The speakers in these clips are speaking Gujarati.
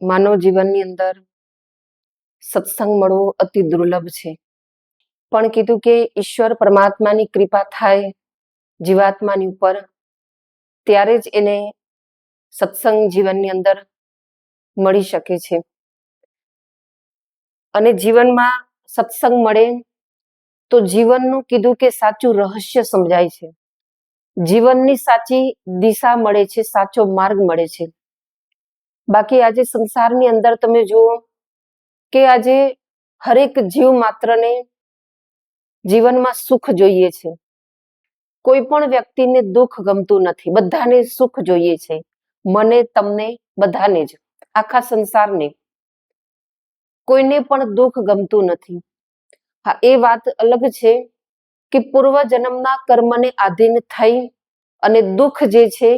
માનવ જીવનની અંદર સત્સંગ મળવો અતિ દુર્લભ છે, પણ કીધું કે ઈશ્વર પરમાત્માની કૃપા થાય જીવાત્માની ઉપર ત્યારે જ એને સત્સંગ જીવનની અંદર મળી શકે છે. અને જીવનમાં સત્સંગ મળે તો જીવનનું કીધું કે સાચું રહસ્ય સમજાય છે, જીવનની સાચી દિશા મળે છે, સાચો માર્ગ મળે છે. બાકી આજે સંસારની અંદર તમે જુઓ કે આજે હરેક જીવ માત્રને જીવનમાં સુખ જોઈએ છે. કોઈ પણ વ્યક્તિને દુઃખ ગમતું નથી, બધાને સુખ જોઈએ છે. મને, તમને, બધાને જ, આખા સંસારને કોઈને પણ દુઃખ ગમતું નથી. હા, એ વાત અલગ છે કે પૂર્વ જન્મના કર્મને આધીન થઈ અને દુઃખ જે છે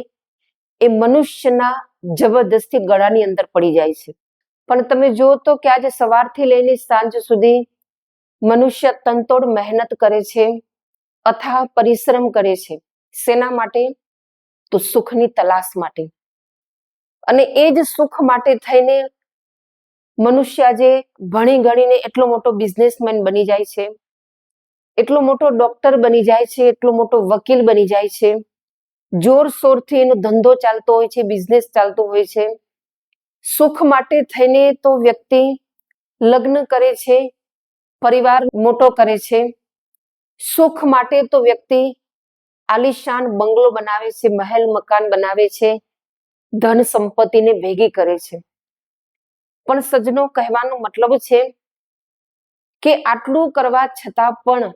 એ મનુષ્યના જબરદસ્તી ગળાની અંદર પડી જાય છે. પણ તમે જુઓ તો કે આજે સવારથી લઈને સાંજ સુધી મનુષ્ય તનતોડ મહેનત કરે છે, અથાગ પરિશ્રમ કરે છે. શેના માટે? તો સુખની તલાશ માટે. અને એ જ સુખ માટે થઈને મનુષ્ય આજે ભણી ગણીને એટલો મોટો બિઝનેસમેન બની જાય છે, એટલો મોટો ડોક્ટર બની જાય છે, એટલો મોટો વકીલ બની જાય છે. જોરશોરથી એનો ધંધો ચાલતો હોય છે, બિઝનેસ ચાલતો હોય છે. સુખ માટે થઈને તો વ્યક્તિ લગ્ન કરે છે, પરિવાર મોટો કરે છે. સુખ માટે તો વ્યક્તિ આલિશાન બંગલો બનાવે છે, મહેલ મકાન બનાવે છે, ધન સંપત્તિને ભેગી કરે છે. પણ સજ્જનો, કહેવાનો મતલબ છે કે આટલું કરવા છતાં પણ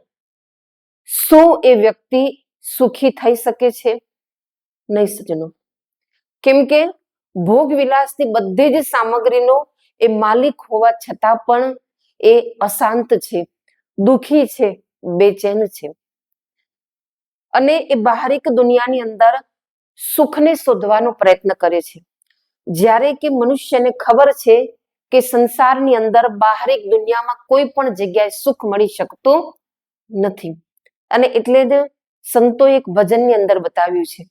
શું એ વ્યક્તિ સુખી થઈ શકે છે? નહીં સજ્જનો. કેમ કે ભોગ વિલાસની બધી જ સામગ્રીનો એ માલિક હોવા છતાં પણ એ અશાંત છે, દુખી છે, બેચેન છે. અને એ બાહરિક દુનિયાની અંદર સુખને શોધવાનો પ્રયત્ન કરે છે. જ્યારે કે મનુષ્યને ખબર છે કે સંસારની અંદર બાહરિક દુનિયામાં કોઈ પણ જગ્યાએ સુખ મળી શકતું નથી. અને એટલે જ સંતો એક ભજનની અંદર બતાવ્યું છે,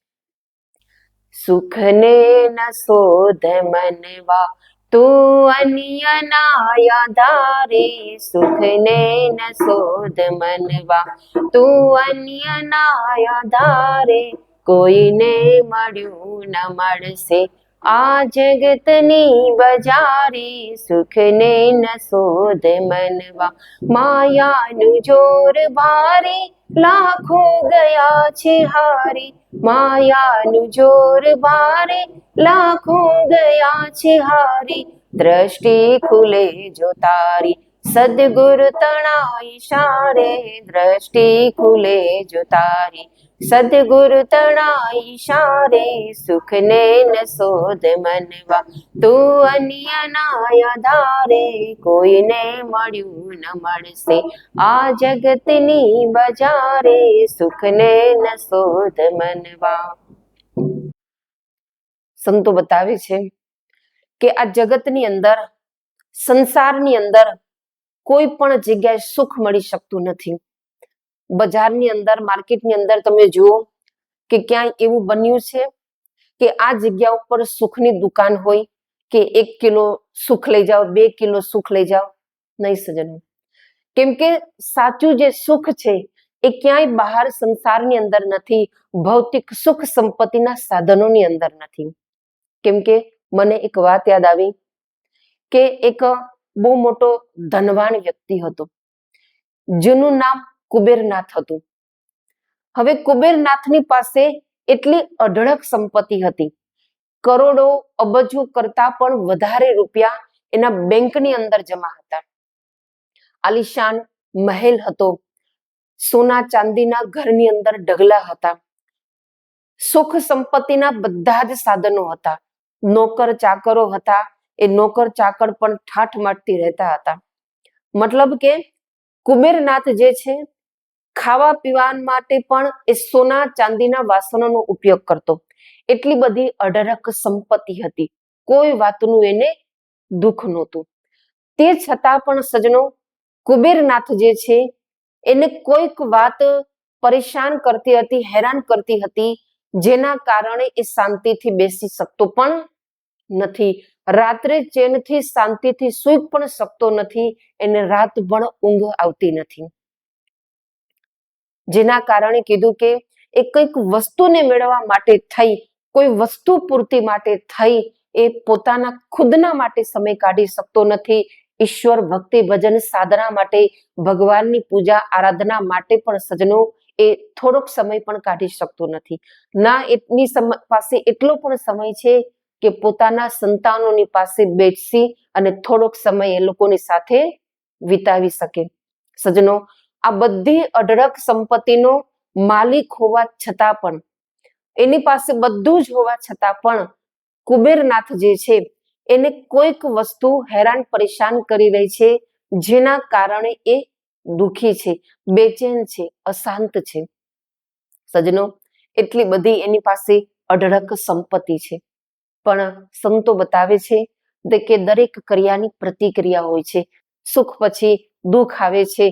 સુખને ન શોધ મનવા તું અન્ય ના આધારે, સુખને ન શોધ મનવા તું અન્ય ના આધારે, કોઈને મળ્યું ન મળશે આ જગતની બજારે, સુખને ન શોધ મનવા માયાનું જોર ભારે, લાખો ગયા છે હારે, માયાનું જોર ભારે, લાખો ગયા છે હારી, દ્રષ્ટિ ખુલે જો તારી સદગુરુ તણા ઈશારે, દ્રષ્ટિ ખુલે જો તારી સદગુરુ તણા ઈશારે, સુખને ન શોધ મનવા તું અન્ય ના આધારે, કોઈને મળ્યું ન મળશે આ જગતની બજારે, સુખને ન શોધ મનવા. સંતો બતાવે છે કે આ જગતની અંદર, સંસારની અંદર કોઈ પણ જગ્યાએ સુખ મળી શકતું નથી. બજારની અંદર, માર્કેટની અંદર તમે જુઓ કે ક્યાંય એવું બન્યું છે કે આ જગ્યા ઉપર સુખની દુકાન હોય કે 1 કિલો સુખ લઈ જાઓ, 2 કિલો સુખ લઈ જાઓ? નહીં સજ્જનો. કેમ કે સાચું જે સુખ છે એ ક્યાંય બહાર સંસારની અંદર નથી, ભૌતિક સુખ સંપત્તિના સાધનોની અંદર નથી. કેમ કે મને એક વાત યાદ આવી કે એક બહુ મોટો ધનવાન વ્યક્તિ હતો, જેનું નામ કુબેરનાથ હતું. હવે કુબેરનાથની પાસે એટલી અઢળક સંપત્તિ હતી, કરોડો અબજો કરતા પણ વધારે રૂપિયા એના બેંકની અંદર જમા હતા. આલિશાન મહેલ હતો, સોના ચાંદીના ઘરની અંદર ઢગલા હતા, સુખ સંપત્તિના બધા જ સાધનો હતા, નોકર ચાકરો હતા, એ નોકર ચાકર પણ ઠાઠ માઠથી રહેતા હતા. મતલબ કે કુબેરનાથ જે છે ખાવા પીવા માટે પણ એ સોના ચાંદીના વાસણોનો ઉપયોગ કરતો. એટલી બધી અઢળક સંપત્તિ હતી, કોઈ વાતનું એને દુઃખ નહોતું. તે છતાં પણ સજ્જનો, કુબેરનાથ જે છે એને કોઈક વાત પરેશાન કરતી હતી, હેરાન કરતી હતી, જેના કારણે એ શાંતિથી બેસી શકતો પણ નથી. રાત્રે ચેનથી શાંતિથી સૂઈ પણ શકતો નથી, એને રાતભર ઊંઘ આવતી નથી. જેના કારણે કીધું કે એ કંઈક વસ્તુને મેળવવા માટે થઈ, કોઈ વસ્તુ પૂર્તિ માટે થઈ એ પોતાના ખુદના માટે સમય કાઢી શકતો નથી. ઈશ્વર ભક્તિ ભજન સાધના માટે, ભગવાનની પૂજા આરાધના માટે પણ સજનો એ થોડોક સમય પણ કાઢી શકતો નથી. ના એની પાસે એટલો પણ સમય છે કે પોતાના સંતાનોની પાસે બેસી અને થોડોક સમય એ લોકોની સાથે વિતાવી શકે. સજનો, આ બધી અઢળક સંપત્તિનો માલિક હોવા છતાં પણ, એની પાસે બધું જ હોવા છતાં પણ કુબેરનાથ જે છે એને કોઈક વસ્તુ હેરાન પરેશાન કરી રહી છે, જેના કારણે એ દુખી છે, બેચેન છે, અશાંત છે. સજનો, એટલી બધી એની પાસે અઢળક સંપત્તિ છે, પણ સંતો બતાવે છે કે દરેક ક્રિયાની પ્રતિક્રિયા હોય છે. સુખ પછી દુઃખ આવે છે,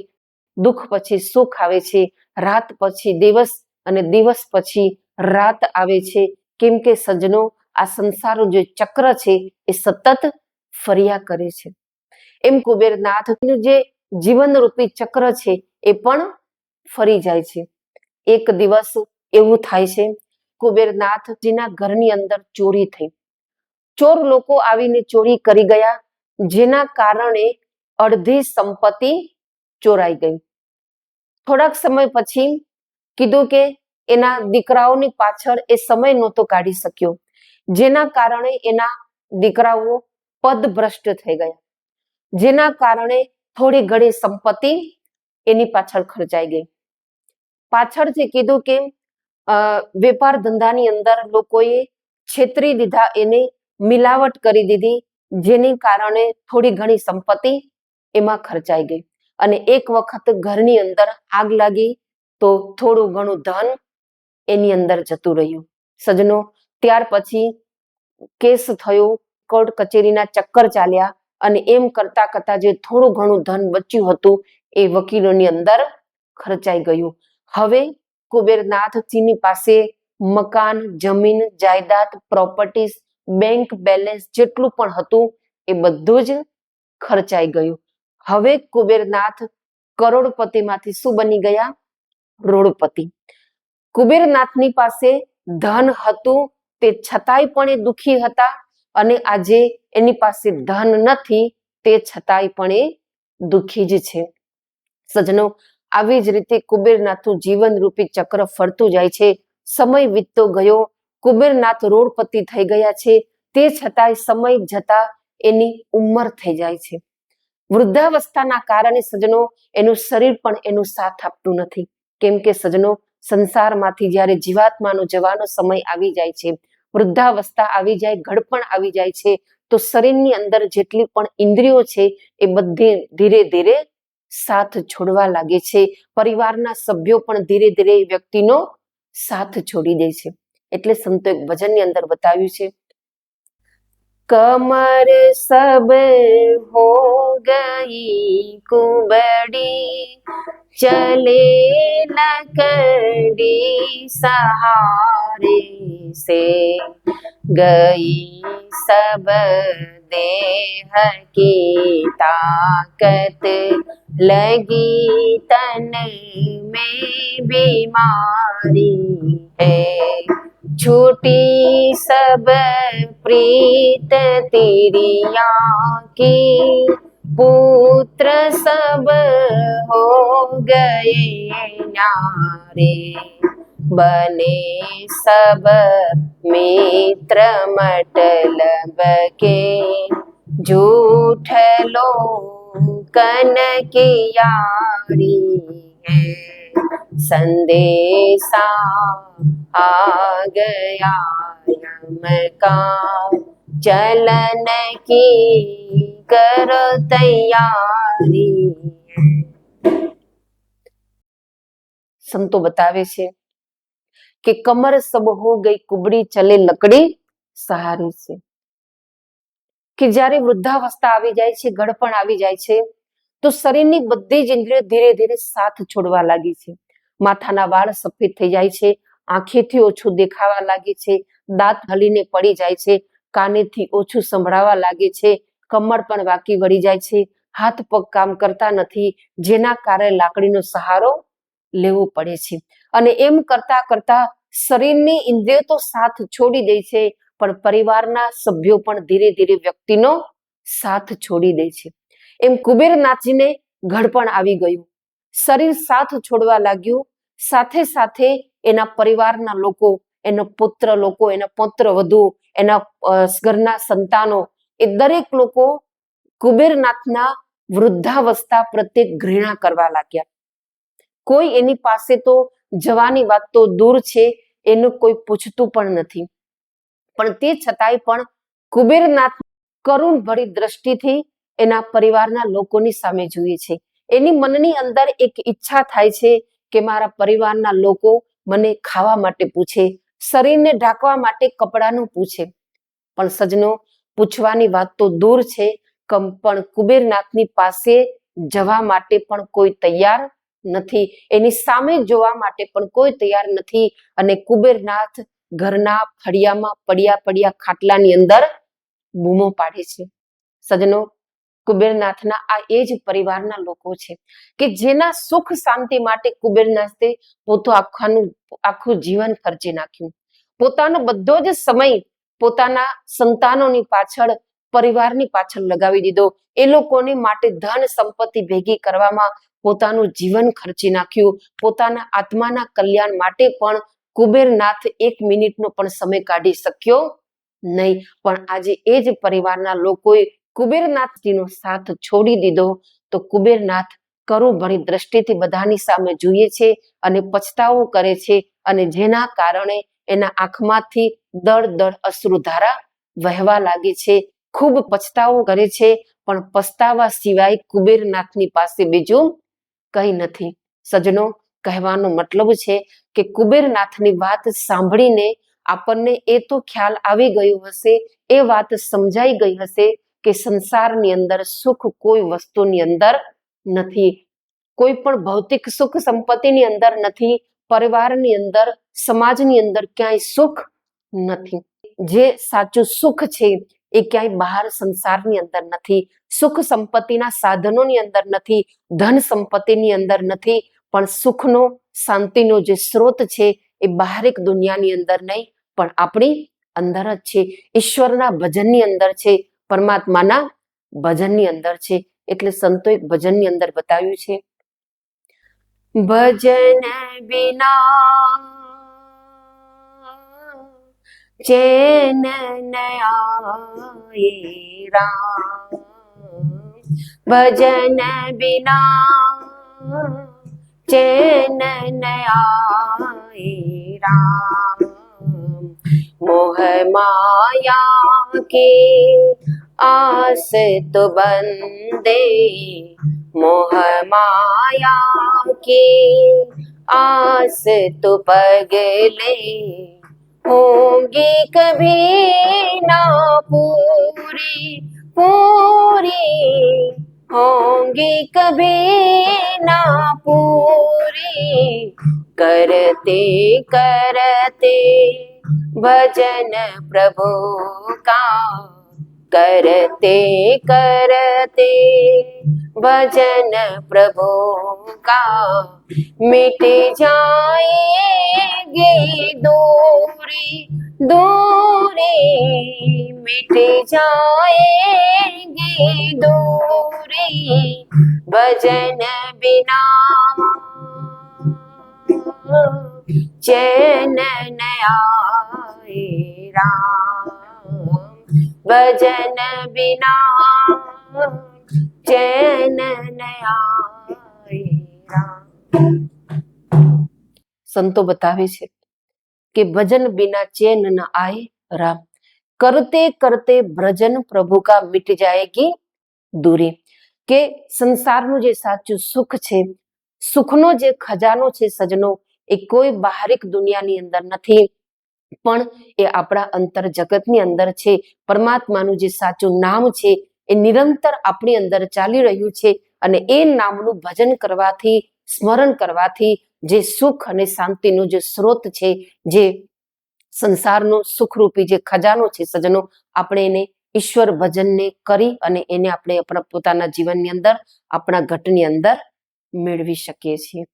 દુઃખ પછી સુખ આવે છે, રાત પછી દિવસ અને દિવસ પછી રાત આવે છે. કેમ કે સજનો, આ સંસારનું જે ચક્ર છે એ સતત ફર્યા કરે છે. એમ કુબેરનાથનું જે જીવનરૂપી ચક્ર છે એ પણ ફરી જાય છે. એક દિવસ એવું થાય છે, કુબેરનાથજીના ઘરની અંદર ચોરી થઈ. ચોર લોકો આવીને ચોરી કરી ગયા, જેના કારણે અડધી સંપત્તિ ચોરાઈ ગઈ. થોડાક સમય પછી કીધું કે એના દીકરાઓની પાછળ એ સમય નહોતો કાઢી શક્યો, જેના કારણે એના દીકરાઓ પદભ્રષ્ટ થઈ ગયા, જેના કારણે થોડી ઘણી સંપત્તિ એની પાછળ ખર્ચાઈ ગઈ. પાછળથી કીધું કે વેપાર ધંધાની અંદર લોકોએ છેતરી દીધા, એને મિલાવટ કરી દીધી, જેને કારણે થોડી ઘણી સંપત્તિ એમાં ખર્ચાઈ ગઈ. અને એક વખત ઘરની અંદર આગ લાગી તો થોડું ઘણું ધન એની અંદર જતું રહ્યું. સજનો, ત્યાર પછી કેસ થયો, કોર્ટ કચેરીના ચક્કર ચાલ્યા અને એમ કરતા કરતા જે થોડું ઘણું ધન બચ્યું હતું એ વકીલોની અંદર ખર્ચાઈ ગયું. હવે કુબેરનાથજીની પાસે મકાન, જમીન, જાયદાદ, પ્રોપર્ટીઝ, બેંક બેલેન્સ જેટલું પણ હતું એ બધું જ ખર્ચાઈ ગયું. હવે કુબેરનાથ કરોડપતિમાંથી શું બની ગયા? રોડપતિ. કુબેરનાથની પાસે ધન હતું તે છતાંય પણ એ દુખી હતા, અને આજે એની પાસે ધન નથી તે છતાંય પણ એ દુખી જ છે. સજનો, આવી જ રીતે કુબેરનાથનું જીવનરૂપી ચક્ર ફરતું જાય છે. સમય વીતતો ગયો, કુબેરનાથ રોડપતિ થઈ ગયા છે, તે છતાંય સમય જતા એની ઉંમર થઈ જાય છે. વૃદ્ધાવસ્થાના કારણે સજનો એનું શરીર પણ એનું સાથ આપતું નથી. કેમ કે સજનો, સંસારમાંથી જ્યારે જીવાત્માનો જવાનો સમય આવી જાય છે, વૃદ્ધાવસ્થા આવી જાય, ઘડપણ આવી જાય છે, તો શરીરની અંદર જેટલી પણ ઇન્દ્રિયો છે એ બધી ધીરે ધીરે સાથ છોડવા લાગે છે. પરિવારના સભ્યો પણ ધીરે ધીરે વ્યક્તિનો સાથ છોડી દે છે. એટલે સંતો એક ભજનની અંદર બતાવ્યું છે, कमर सब हो गई कुबड़ी, चले लकड़ी सहारे से, गई सब देह की ताकत, लगी तन में बीमारी है, छूटी सब प्रीत तिरिया की, पुत्र सब हो गए न्यारे, बने सब मित्र मतलब के, झूठ लोकन की यारी है, संदेशा आ गया यम का, चलन की करो तैयारी. संतो बतावे छे कि कमर सब हो गई कुबड़ी, चले लकड़ी सहारी से. કે જ્યારે વૃદ્ધાવસ્થા આવી જાય છે, ઘડપણ આવી જાય છે, તો શરીરની બધી જ ઇન્દ્રિયો ધીરે ધીરે સાથ છોડવા લાગી છે. માથાના વાળ સફેદ થઈ જાય છે, આંખેથી ઓછું દેખાવા લાગે છે, દાંત હલીને પડી જાય છે, કાનેથી ઓછું સંભળાવા લાગે છે, કમર પણ વાકી વળી જાય છે, હાથ પગ કામ કરતા નથી, જેના કારણે લાકડીનો સહારો લેવો પડે છે. અને એમ કરતા કરતા શરીરની ઇન્દ્રિયો તો સાથ છોડી દે છે, પણ પરિવારના સભ્યો પણ ધીરે ધીરે વ્યક્તિનો સાથ છોડી દે છે. એમ કુબેરનાથજીને ઘડપણ આવી ગયું, શરીર સાથ છોડવા લાગ્યું, સાથે સાથે એના પરિવારના લોકો, એનો પુત્ર લોકો, એના પુત્ર વધુ, એના ઘરના સંતાનો, એ દરેક લોકો કુબેરનાથના વૃદ્ધાવસ્થા પ્રત્યે ઘૃણા કરવા લાગ્યા. કોઈ એની પાસે તો જવાની વાત તો દૂર છે, એનું કોઈ પૂછતું પણ નથી. પણ તે છતાંય પણ કુબેરનાથ કરુણ ભરી દ્રષ્ટિથી એના પરિવારના લોકોની સામે જોઈએ છે. એની મનની અંદર એક ઈચ્છા થાય છે કે મારા પરિવારના લોકો મને ખાવા માટે પૂછે, શરીરને ઢાંકવા માટે કપડાનું પૂછે. પણ સજનો, પૂછવાની વાત તો દૂર છે, પણ કુબેરનાથની પાસે જવા માટે પણ કોઈ તૈયાર નથી, એની સામે જોવા માટે પણ કોઈ તૈયાર નથી. અને કુબેરનાથ ઘરના ફળિયામાં પડ્યા પડ્યા ખાટલાની અંદર બૂમો પાડે છે. સજનો, કુબેરનાથના આ એ જ પરિવારના લોકો છે કે જેના સુખ શાંતિ માટે કુબેરનાથે આખું જીવન ખર્ચી નાખ્યું, પોતાનો બધો જ સમય પોતાના સંતાનોની પાછળ, પરિવારની પાછળ લગાવી દીધો. એ લોકોની માટે ધન સંપત્તિ ભેગી કરવામાં પોતાનું જીવન ખર્ચી નાખ્યું. પોતાના આત્માના કલ્યાણ માટે પણ કુબેરનાથ 1 મિનિટનો પણ સમય કાઢી શક્યો નહીં. પણ આજે એ જ પરિવારના લોકોએ કુબેરનાથજીનો સાથ છોડી દીધો. તો કુબેરનાથ કરુણભરી દ્રષ્ટિથી બધાની સામે જોઈએ છે અને પછતાવો કરે છે, અને જેના કારણે એના આંખમાંથી દળ દળ અશ્રુધારા વહેવા લાગે છે. ખૂબ પછતાવો કરે છે, પણ પછતાવા સિવાય કુબેરનાથની પાસે બીજું કંઈ નથી. સજનો, કહેવાનો મતલબ છે કે કુબેરનાથની વાત સાંભળીને આપણને એ તો ખ્યાલ આવી ગયો હશે, એ વાત સમજાઈ ગઈ હશે કે સંસારની અંદર સુખ કોઈ વસ્તુની અંદર નથી, કોઈ પણ ભૌતિક સુખ સંપત્તિની અંદર નથી, પરિવારની અંદર, સમાજની અંદર ક્યાંય સુખ નથી. જે સાચું સુખ છે એ ક્યાંય બહાર સંસારની અંદર નથી, સુખ સંપત્તિના સાધનોની અંદર નથી, ધન સંપત્તિની અંદર નથી, પણ સુખનો, શાંતિનો જે સ્ત્રોત છે એ બહારિક દુનિયાની અંદર નહીં, પણ આપણી અંદર જ છે. ઈશ્વરના ભજનની અંદર છે, પરમાત્માના ભજનની અંદર છે. એટલે સંતોએ ભજનની અંદર બતાવ્યું છે, ભજન બિના ચેન ન આયે રામ, ભજન બિના ચેન ન આયે રામ, મોહ માયા के आस तो बंदे, मोह माया की आस तो पगले, होंगी कभी ना पूरी पूरी, होंगी कभी ना पूरी, करते करते भजन प्रभु का, करते करते भजन प्रभु का, मिट जाएगी दूरी दूरी, मिट जाएगी दूरी, भजन बिना चैन न आए राम, भजन बिना चैन न आए राम. સંતો બતાવે છે કે ભજન बिना चैन न आए राम, करते करते भजन प्रभु का मिट जाएगी दूरी. કે સંસારનું જે સાચું સુખ છે, સુખનો જે ખજાનો છે સજનો, એ કોઈ બહારિક દુનિયાની અંદર નથી, પણ એ આપણા અંતર જગતની અંદર છે. પરમાત્માનું જે સાચું નામ છે એ નિરંતર આપણી અંદર ચાલી રહ્યું છે, અને એ નામનું ભજન કરવાથી, સ્મરણ કરવાથી જે સુખ અને શાંતિનો જે સ્ત્રોત છે, જે સંસારનો સુખરૂપી જે ખજાનો છે સજ્જનો, આપણે એને ઈશ્વર ભજનને કરી અને એને આપણે આપણા પોતાના જીવનની અંદર, આપણા ઘટની અંદર મેળવી શકીએ છીએ.